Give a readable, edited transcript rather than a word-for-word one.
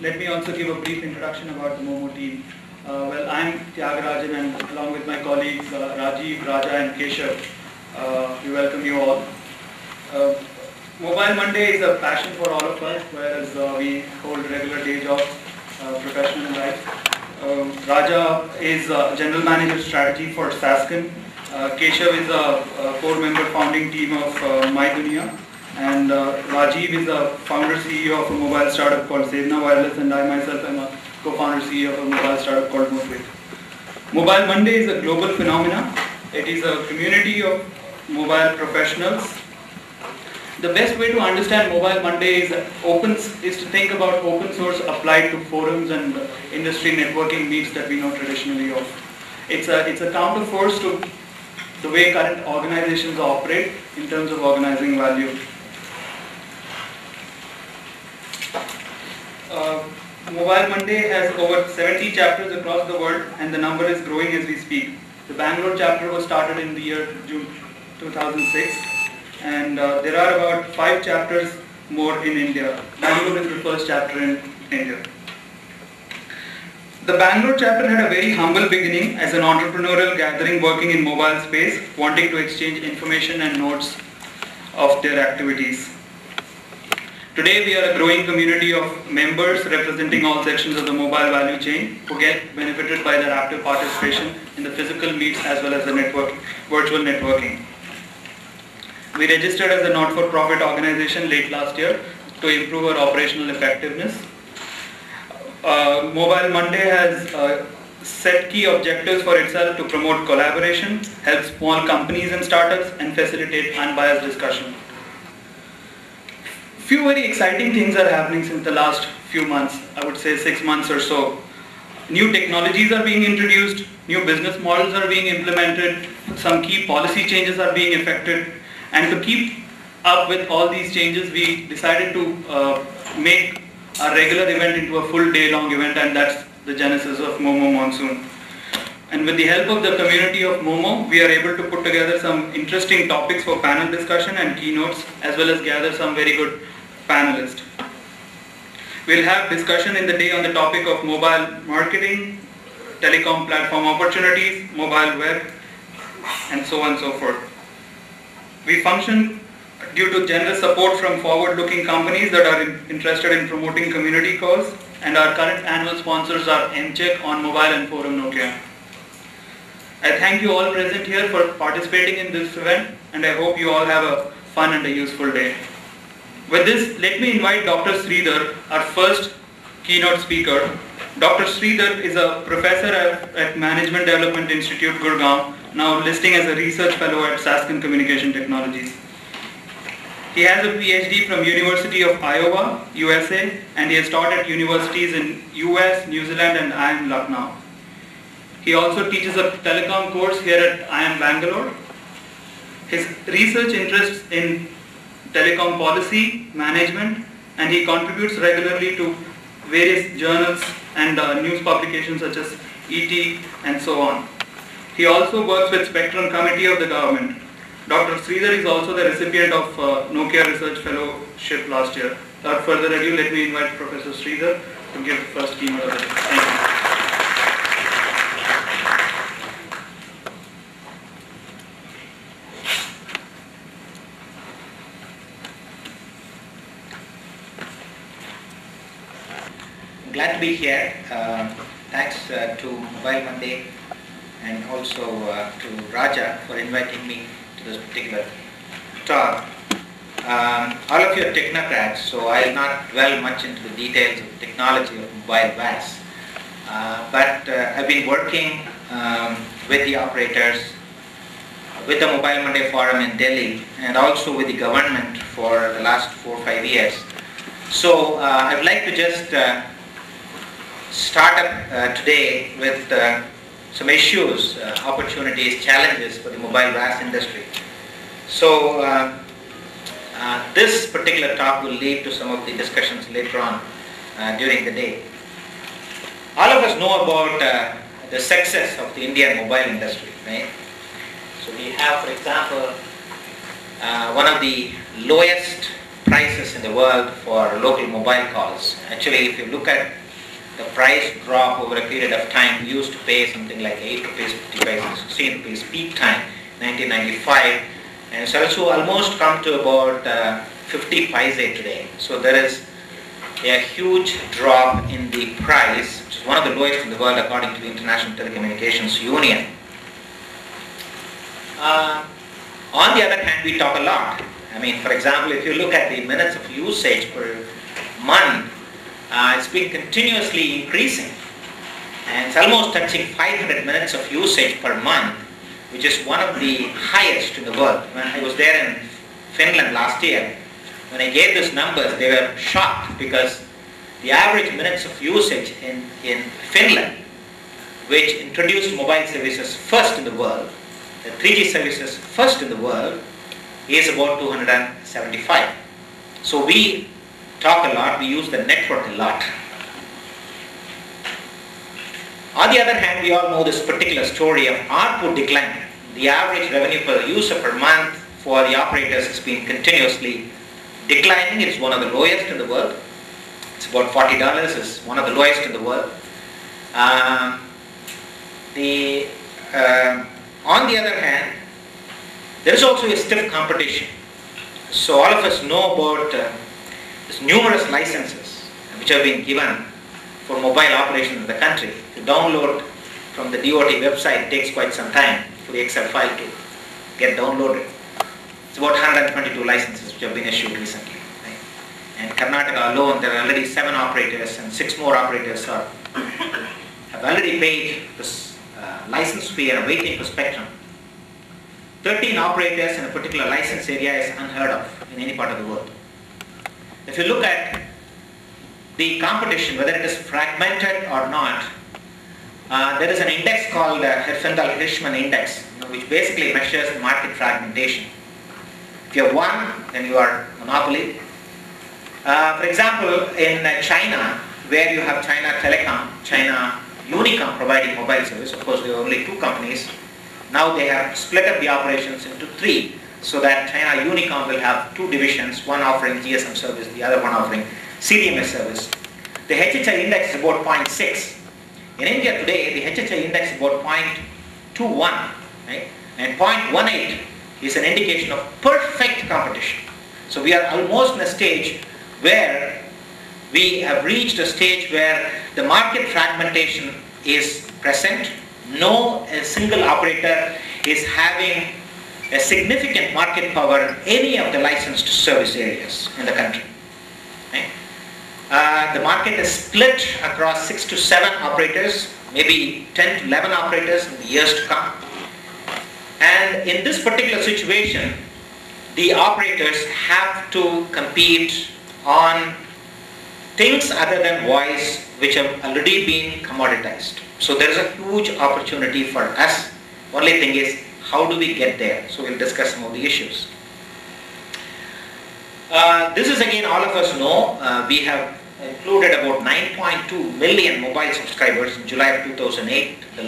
let me also give a brief introduction about the Momo team. Well, I'm Tyagarajan, and along with my colleagues Rajiv, Raja and Keshav, we welcome you all. Mobile Monday is a passion for all of us, whereas we hold regular day jobs, professional life. Raja is General Manager Strategy for Saskin. Keshav is a core member founding team of MyDunia. And Rajiv is a founder CEO of a mobile startup called Sevna Wireless, and I myself am a co-founder CEO of a mobile startup called Motvit. Mobile Monday is a global phenomenon. It is a community of mobile professionals. The best way to understand Mobile Monday is to think about open source applied to forums and industry networking meets that we know traditionally of. It's a counterforce to the way current organizations operate in terms of organizing value. Mobile Monday has over 70 chapters across the world, and the number is growing as we speak. The Bangalore chapter was started in the year June 2006, and there are about 5 chapters more in India. Bangalore is the first chapter in India. The Bangalore chapter had a very humble beginning as an entrepreneurial gathering working in mobile space, wanting to exchange information and notes of their activities. Today we are a growing community of members representing all sections of the mobile value chain who get benefited by their active participation in the physical meets as well as the virtual networking. We registered as a not-for-profit organization late last year to improve our operational effectiveness. Mobile Monday has set key objectives for itself to promote collaboration, help small companies and startups, and facilitate unbiased discussion. Few very exciting things are happening since the last few months, I would say 6 months or so. New technologies are being introduced, new business models are being implemented, some key policy changes are being effected, and to keep up with all these changes, we decided to make a regular event into a full day-long event, and that's the genesis of Momo Monsoon. And with the help of the community of Momo, we are able to put together some interesting topics for panel discussion and keynotes, as well as gather some very good panelists. We'll have discussion in the day on the topic of mobile marketing, telecom platform opportunities, mobile web, and so on and so forth. We function due to generous support from forward-looking companies that are interested in promoting community cause, and our current annual sponsors are MCheck, On Mobile, and Forum Nokia. I thank you all present here for participating in this event, and I hope you all have a fun and a useful day. With this, let me invite Dr. Sridhar, our first keynote speaker. Dr. Sridhar is a professor at Management Development Institute, Gurgaon, now listing as a research fellow at Saskin Communication Technologies. He has a PhD from University of Iowa, USA, and he has taught at universities in US, New Zealand, and IIM Lucknow. He also teaches a telecom course here at IIM Bangalore. His research interests in telecom policy, management, and he contributes regularly to various journals and news publications such as ET and so on. He also works with Spectrum Committee of the government. Dr. Sridhar is also the recipient of Nokia Research Fellowship last year. Without further ado, let me invite Professor Sridhar to give the first keynote of the day. Thank you. Glad to be here. Thanks to Mobile Monday and also to Raja for inviting me to this particular talk. All of you are technocrats, so I will not dwell much into the details of the technology of mobile VAS. But I've been working with the operators, with the Mobile Monday Forum in Delhi, and also with the government for the last 4 or 5 years. So I'd like to just start up today with some issues, opportunities, challenges for the mobile VAS industry. So this particular talk will lead to some of the discussions later on during the day. All of us know about the success of the Indian mobile industry, right? So we have, for example, one of the lowest prices in the world for local mobile calls. Actually, if you look at the price drop over a period of time, we used to pay something like 8 rupees, 50 paise, 16 rupees peak time, 1995, and it's also almost come to about 50 paise today. So there is a huge drop in the price, which is one of the lowest in the world according to the International Telecommunications Union. On the other hand, we talk a lot. I mean, for example, if you look at the minutes of usage per month, it's been continuously increasing, and it's almost touching 500 minutes of usage per month, which is one of the highest in the world. When I was there in Finland last year, when I gave these numbers, they were shocked, because the average minutes of usage in Finland, which introduced mobile services first in the world, the 3G services first in the world, is about 275. So we talk a lot, we use the network a lot. On the other hand, we all know this particular story of ARPU decline. The average revenue per user per month for the operators has been continuously declining. It's one of the lowest in the world. It's about $40. It's one of the lowest in the world. On the other hand, there is also a stiff competition. So all of us know about these numerous licenses which have been given for mobile operations in the country. To download from the DOT website, it takes quite some time for the Excel file to get downloaded. It's about 122 licenses which have been issued recently. Right? And Karnataka alone, there are already 7 operators, and 6 more operators have already paid this license fee and are waiting for spectrum. 13 operators in a particular license area is unheard of in any part of the world. If you look at the competition, whether it is fragmented or not, there is an index called Herfindahl-Hirschman index, which basically measures market fragmentation. If you have one, then you are monopoly. For example, in China, where you have China Telecom, China Unicom providing mobile service, of course there are only 2 companies. Now they have split up the operations into 3, so that China Unicom will have 2 divisions, one offering GSM service, the other one offering CDMA service. The HHI index is about 0.6. In India today, the HHI index is about 0.21, right? And 0.18 is an indication of perfect competition. So we are almost in a stage where we have reached a stage where the market fragmentation is present. No single operator is having a significant market power in any of the licensed service areas in the country. Right? The market is split across 6 to 7 operators, maybe 10 to 11 operators in the years to come. And in this particular situation, the operators have to compete on things other than voice, which have already been commoditized. So there is a huge opportunity for us. Only thing is, how do we get there? So we'll discuss some of the issues. This is again, all of us know, we have included about 9.2 million mobile subscribers in July of 2008. The